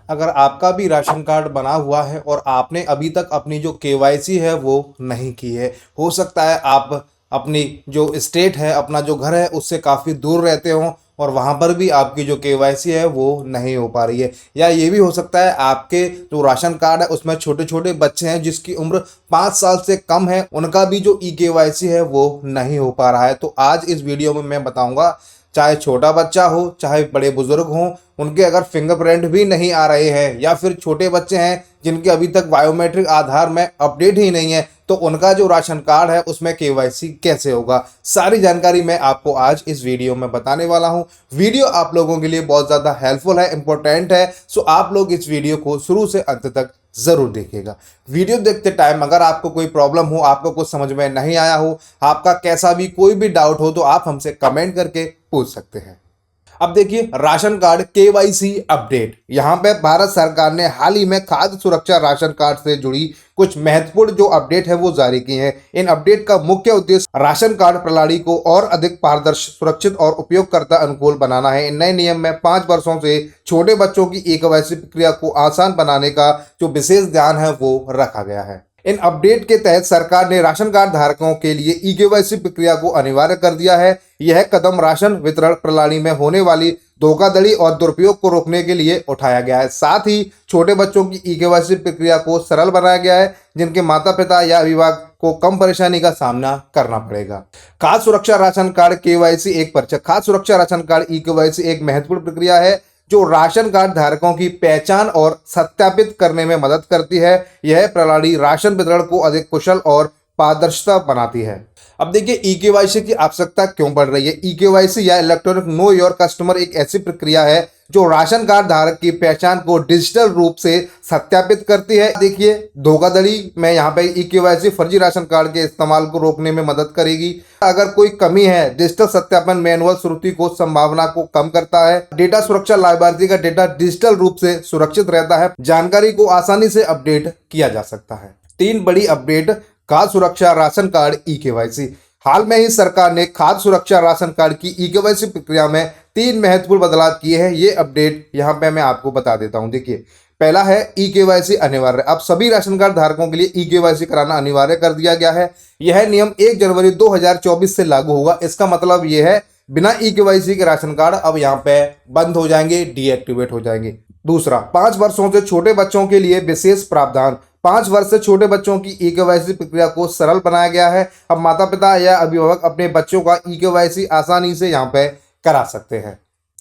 अगर आपका भी राशन कार्ड बना हुआ है और आपने अभी तक अपनी जो केवाईसी है वो नहीं की है, हो सकता है आप अपनी जो स्टेट है, अपना जो घर है, उससे काफ़ी दूर रहते हो और वहाँ पर भी आपकी जो केवाईसी है वो नहीं हो पा रही है। या ये भी हो सकता है आपके जो राशन कार्ड है उसमें छोटे छोटे बच्चे हैं जिसकी उम्र 5 साल से कम है, उनका भी जो ई केवाईसी है वो नहीं हो पा रहा है। तो आज इस वीडियो में मैं बताऊंगा, चाहे छोटा बच्चा हो चाहे बड़े बुजुर्ग हों, उनके अगर फिंगरप्रिंट भी नहीं आ रहे हैं या फिर छोटे बच्चे हैं जिनके अभी तक बायोमेट्रिक आधार में अपडेट ही नहीं है, तो उनका जो राशन कार्ड है उसमें केवाईसी कैसे होगा, सारी जानकारी मैं आपको आज इस वीडियो में बताने वाला हूं। वीडियो आप लोगों के लिए बहुत ज़्यादा हेल्पफुल है, इंपॉर्टेंट है, सो आप लोग इस वीडियो को शुरू से अंत तक जरूर देखिएगा। वीडियो देखते टाइम अगर आपको कोई प्रॉब्लम हो, आपको कुछ समझ में नहीं आया हो, आपका कैसा भी कोई भी डाउट हो, तो आप हमसे कमेंट करके पूछ सकते हैं। अब देखिए, राशन कार्ड केवाईसी अपडेट, यहाँ पे भारत सरकार ने हाल ही में खाद्य सुरक्षा राशन कार्ड से जुड़ी कुछ महत्वपूर्ण जो अपडेट है वो जारी की है। इन अपडेट का मुख्य उद्देश्य राशन कार्ड प्रणाली को और अधिक पारदर्शी, सुरक्षित और उपयोगकर्ता अनुकूल बनाना है। इन नए नियम में 5 वर्षों से छोटे बच्चों की ई केवाईसी प्रक्रिया को आसान बनाने का जो विशेष ध्यान है वो रखा गया है। इन अपडेट के तहत सरकार ने राशन कार्ड धारकों के लिए ई केवाईसी प्रक्रिया को अनिवार्य कर दिया है। यह कदम राशन वितरण प्रणाली में होने वाली धोखाधड़ी और दुरुपयोग को रोकने के लिए उठाया गया है। साथ ही छोटे बच्चों की ई केवाईसी प्रक्रिया को सरल बनाया गया है, जिनके माता पिता या अभिभावक को कम परेशानी का सामना करना पड़ेगा। खाद्य सुरक्षा राशन कार्ड केवाईसी एक परिचय। खाद्य सुरक्षा राशन कार्ड ई केवाईसी एक महत्वपूर्ण प्रक्रिया है जो राशन कार्ड धारकों की पहचान और सत्यापित करने में मदद करती है। यह प्रणाली राशन वितरण को अधिक कुशल और पारदर्शिता बनाती है। अब देखिए, ई केवाईसी की आवश्यकता क्यों पड़ रही है। ई केवाईसी या इलेक्ट्रॉनिक नो योर कस्टमर एक ऐसी प्रक्रिया है जो राशन कार्ड धारक की पहचान को डिजिटल रूप से सत्यापित करती है। देखिए, धोखाधड़ी में यहाँ पे ई केवाईसी फर्जी राशन कार्ड के इस्तेमाल को रोकने में मदद करेगी। अगर कोई कमी है, डिजिटल सत्यापन मैनुअल त्रुटि को संभावना को कम करता है। डेटा सुरक्षा, लाभार्थी का डेटा डिजिटल रूप से सुरक्षित रहता है, जानकारी को आसानी से अपडेट किया जा सकता है। 3 बड़ी अपडेट खाद्य सुरक्षा राशन कार्ड ई केवाईसी। हाल में ही सरकार ने खाद्य सुरक्षा राशन कार्ड की ई केवाईसी प्रक्रिया में 3 महत्वपूर्ण बदलाव किए हैं। ये अपडेट यहाँ पे मैं आपको बता देता हूँ। देखिए, पहला है ई केवाईसी अनिवार्य। अब सभी राशन कार्ड धारकों के लिए ई केवाईसी कराना अनिवार्य कर दिया गया है। यह नियम 1 जनवरी 2024 से लागू होगा। इसका मतलब यह है, बिना ई केवाईसी के राशन कार्ड अब यहाँ पे बंद हो जाएंगे, डीएक्टिवेट हो जाएंगे। दूसरा, 5 वर्षों से छोटे बच्चों के लिए विशेष प्रावधान। 5 वर्ष से छोटे बच्चों की ई केवाईसी प्रक्रिया को सरल बनाया गया है। अब माता पिता या अभिभावक अपने बच्चों का ई केवाईसी आसानी से यहाँ पे करा सकते हैं।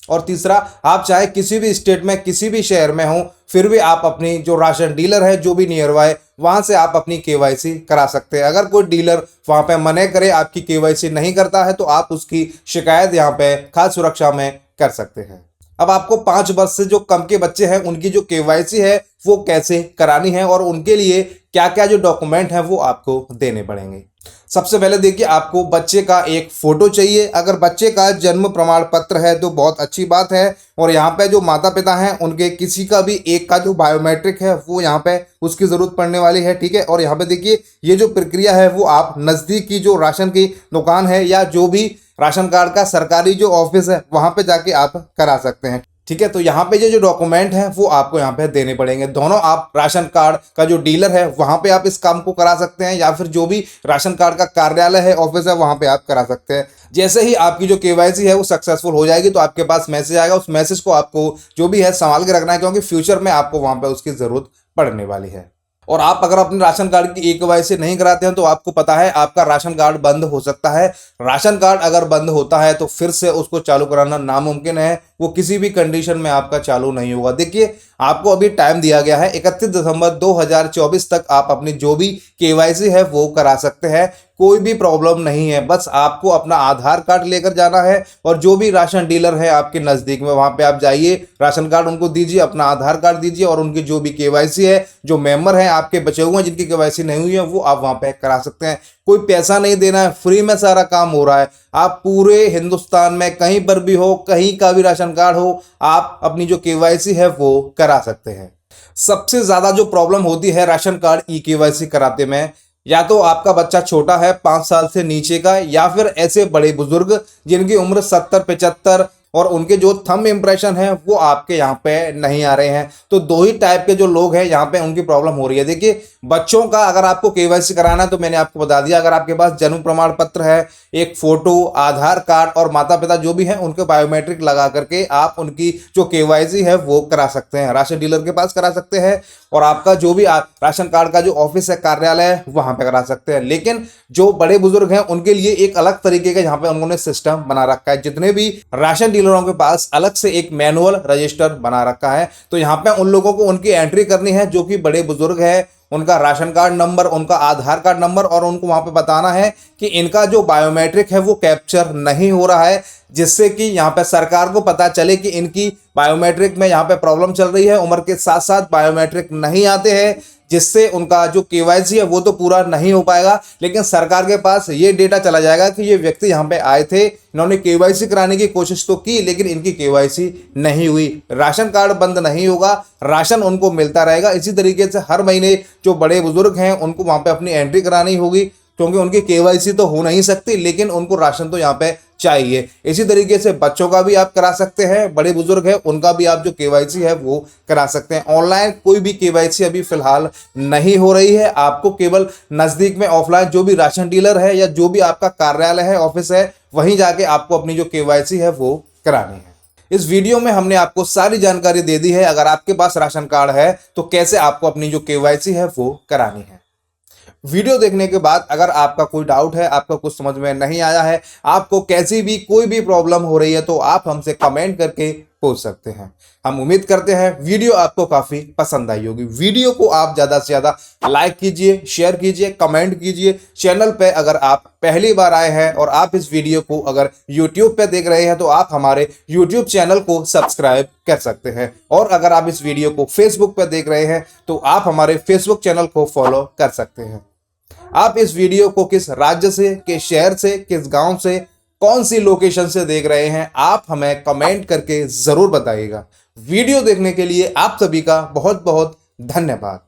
और तीसरा, आप चाहे किसी भी स्टेट में, किसी भी शहर में हो, फिर भी आप अपनी जो राशन डीलर है जो भी नियर बाय, वहां से आप अपनी केवाईसी करा सकते हैं। अगर कोई डीलर वहां पे मना करे, आपकी केवाईसी नहीं करता है, तो आप उसकी शिकायत यहाँ पे खाद्य सुरक्षा में कर सकते हैं। अब आपको 5 वर्ष से जो कम के बच्चे हैं उनकी जो केवाईसी है वो कैसे करानी है और उनके लिए क्या क्या जो डॉक्यूमेंट हैं वो आपको देने पड़ेंगे। सबसे पहले देखिए, आपको बच्चे का एक फोटो चाहिए। अगर बच्चे का जन्म प्रमाण पत्र है तो बहुत अच्छी बात है। और यहाँ पे जो माता पिता हैं उनके किसी का भी एक का जो बायोमेट्रिक है वो यहाँ पे उसकी जरूरत पड़ने वाली है, ठीक है। और यहाँ पे देखिए, ये जो प्रक्रिया है वो आप नज़दीक की जो राशन की दुकान है या जो भी राशन कार्ड का सरकारी जो ऑफिस है वहां पे जाके आप करा सकते हैं, ठीक है। तो यहाँ पे ये जो डॉक्यूमेंट है वो आपको यहाँ पे देने पड़ेंगे। दोनों, आप राशन कार्ड का जो डीलर है वहां पे आप इस काम को करा सकते हैं या फिर जो भी राशन कार्ड का कार्यालय है, ऑफिस है, वहां पे आप करा सकते हैं। जैसे ही आपकी जो केवाईसी है वो सक्सेसफुल हो जाएगी तो आपके पास मैसेज आएगा। उस मैसेज को आपको जो भी है संभाल के रखना है, क्योंकि फ्यूचर में आपको वहां पे उसकी जरूरत पड़ने वाली है। और आप अगर अपने राशन कार्ड की ई केवाईसी नहीं कराते हैं तो आपको पता है आपका राशन कार्ड बंद हो सकता है। राशन कार्ड अगर बंद होता है तो फिर से उसको चालू कराना नामुमकिन है, वो किसी भी कंडीशन में आपका चालू नहीं होगा। देखिए, आपको अभी टाइम दिया गया है 31 दिसंबर 2024 तक आप अपनी जो भी केवाईसी है वो करा सकते हैं। कोई भी प्रॉब्लम नहीं है, बस आपको अपना आधार कार्ड लेकर जाना है और जो भी राशन डीलर है आपके नज़दीक में वहां पे आप जाइए, राशन कार्ड उनको दीजिए, अपना आधार कार्ड दीजिए और उनकी जो भी केवाईसी है, जो मेंबर हैं आपके बचे हुए हैं जिनकी केवाईसी नहीं हुई है, वो आप वहां पे करा सकते हैं। कोई पैसा नहीं देना है, फ्री में सारा काम हो रहा है। आप पूरे हिंदुस्तान में कहीं पर भी हो, कहीं का भी राशन कार्ड हो, आप अपनी जो केवाईसी है वो करा सकते हैं। सबसे ज्यादा जो प्रॉब्लम होती है राशन कार्ड ई केवाईसी कराते में, या तो आपका बच्चा छोटा है 5 साल से नीचे का, या फिर ऐसे बड़े बुजुर्ग जिनकी उम्र 70, 75 और उनके जो थंब इंप्रेशन है वो आपके यहाँ पे नहीं आ रहे हैं। तो दो ही टाइप के जो लोग हैं यहाँ पे उनकी प्रॉब्लम हो रही है। देखिए, बच्चों का अगर आपको केवाईसी कराना है तो मैंने आपको बता दिया, अगर आपके पास जन्म प्रमाण पत्र है, एक फोटो, आधार कार्ड और माता पिता जो भी हैं उनके बायोमेट्रिक लगा करके आप उनकी जो केवाईसी है वो करा सकते हैं, राशन डीलर के पास करा सकते हैं, और आपका जो भी राशन कार्ड का जो ऑफिस है, कार्यालय है, वहां पे करा सकते हैं। लेकिन जो बड़े बुजुर्ग हैं उनके लिए एक अलग तरीके का यहाँ पे उन्होंने सिस्टम बना रखा है। जितने भी राशन डीलरों के पास अलग से एक मैनुअल रजिस्टर बना रखा है, तो यहाँ पे उन लोगों को उनकी एंट्री करनी है जो कि बड़े बुजुर्ग है, उनका राशन कार्ड नंबर, उनका आधार कार्ड नंबर, और उनको वहां पे बताना है कि इनका जो बायोमेट्रिक है वो कैप्चर नहीं हो रहा है, जिससे कि यहाँ पे सरकार को पता चले कि इनकी बायोमेट्रिक में यहाँ पे प्रॉब्लम चल रही है, उम्र के साथ साथ बायोमेट्रिक नहीं आते हैं, जिससे उनका जो केवाईसी है वो तो पूरा नहीं हो पाएगा। लेकिन सरकार के पास ये डेटा चला जाएगा कि ये व्यक्ति यहाँ पे आए थे, इन्होंने केवाईसी कराने की कोशिश तो की लेकिन इनकी केवाईसी नहीं हुई, राशन कार्ड बंद नहीं होगा, राशन उनको मिलता रहेगा। इसी तरीके से हर महीने जो बड़े बुजुर्ग हैं उनको वहां पे अपनी एंट्री करानी होगी, क्योंकि उनकी केवाईसी तो हो नहीं सकती लेकिन उनको राशन तो यहाँ पे चाहिए। इसी तरीके से बच्चों का भी आप करा सकते हैं, बड़े बुजुर्ग हैं उनका भी आप जो केवाईसी है वो करा सकते हैं। ऑनलाइन कोई भी केवाईसी अभी फिलहाल नहीं हो रही है, आपको केवल नजदीक में ऑफलाइन जो भी राशन डीलर है या जो भी आपका कार्यालय है, ऑफिस है, वहीं जाके आपको अपनी जो केवाईसी है वो करानी है। इस वीडियो में हमने आपको सारी जानकारी दे दी है। अगर आपके पास राशन कार्ड है तो कैसे आपको अपनी जो केवाईसी है वो करानी है। वीडियो देखने के बाद अगर आपका कोई डाउट है, आपका कुछ समझ में नहीं आया है, आपको कैसी भी कोई भी प्रॉब्लम हो रही है, तो आप हमसे कमेंट करके पूछ सकते हैं। हम उम्मीद करते हैं वीडियो आपको काफी पसंद आई होगी। वीडियो को आप ज्यादा से ज्यादा लाइक कीजिए, शेयर कीजिए, कमेंट कीजिए। चैनल पे अगर आप पहली बार आए हैं और आप इस वीडियो को अगर यूट्यूब पे देख रहे हैं तो आप हमारे यूट्यूब चैनल को सब्सक्राइब कर सकते हैं, और अगर आप इस वीडियो को फेसबुक पे देख रहे हैं तो आप हमारे फेसबुक चैनल को फॉलो कर सकते हैं। आप इस वीडियो को किस राज्य से, किस शहर से, किस गांव से, कौन सी लोकेशन से देख रहे हैं, आप हमें कमेंट करके जरूर बताइएगा। वीडियो देखने के लिए आप सभी का बहुत बहुत धन्यवाद।